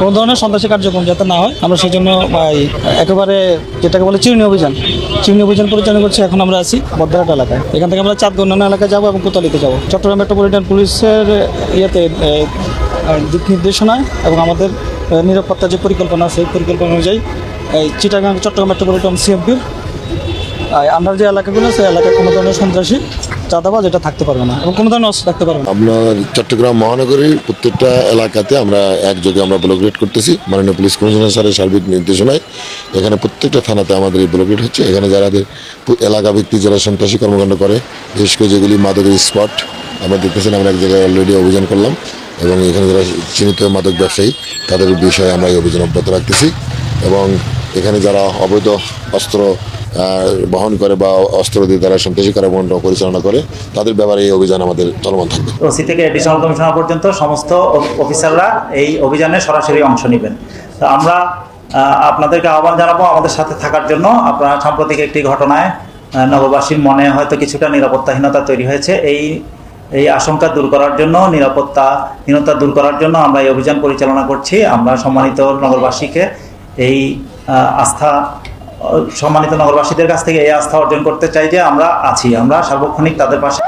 কোনো ধরনের সন্ত্রাসী কার্যক্রম যাতে না হয় আমরা সেই জন্য একেবারে যেটাকে বলে চিরুনি অভিযান পরিচালনা করছি। এখন আমরা আছি বদ্রাট এলাকায়। এখান থেকে আমরা চাঁদগঞ্জ অন্যান্য এলাকায় যাবো এবং কোতোয়ালিতে যাবো। চট্টগ্রাম মেট্রোপলিটন পুলিশের দিক নির্দেশনায় এবং আমাদের নিরাপত্তার যে পরিকল্পনা আছে সেই পরিকল্পনা অনুযায়ী চিটাগাং চট্টগ্রাম মেট্রোপলিটন সিএমপির আন্ডার যে এলাকাগুলো সেই এলাকায় কোনো ধরনের সন্ত্রাসী চাঁদাবাজ এটা থাকতে পারবে না এবং কোনো ধরনের অস্ত্র থাকতে পারবে না। আমরা চট্টগ্রাম মহানগরীর প্রত্যেকটা এলাকাতে আমরা একযোগে আমরা ব্লকগেট করতেছি মাননীয় পুলিশ কমিশনার স্যারের সার্বিক নির্দেশনায়। এখানে প্রত্যেকটা থানাতে আমাদের এই ব্লকগেট হচ্ছে। এখানে যারা এলাকা ভিত্তিক যারা সন্ত্রাসী কর্মকাণ্ড করে, বিশেষ করে যেগুলি মাদকের স্পট আমরা দেখতেছেন, আমরা এক জায়গায় অলরেডি অভিযান করলাম এবং এখানে যারা চিহ্নিত মাদক ব্যবসায়ী তাদের বিষয়ে আমরা এই অভিযান অব্যাহত রাখতেছি। এবং এখানে যারা অবৈধ অস্ত্র বহন করে বা অস্ত্র দিয়ে তারা সন্ত্রাসী কার্যক্রম পরিচালনা করে তাদের ব্যাপারে এই অভিযান আমাদের চলমান থাকবে। ওসি থেকে এডিশনাল কমিশনার পর্যন্ত সমস্ত অফিসাররা এই অভিযানে সরাসরি অংশ নেবেন। তো আমরা আপনাদেরকে আহ্বান জানাবো আমাদের সাথে থাকার জন্য। আপনারা সাম্প্রতিক একটি ঘটনায় নগরবাসীর মনে হয়তো কিছুটা নিরাপত্তাহীনতা তৈরি হয়েছে। এই আশঙ্কা দূর করার জন্য, নিরাপত্তাহীনতা দূর করার জন্য আমরা এই অভিযান পরিচালনা করছি। আমরা সম্মানিত নগরবাসীদের কাছ থেকে এই আস্থা অর্জন করতে চাই যে আমরা আছি, আমরা সার্বক্ষণিক তাদের পাশে।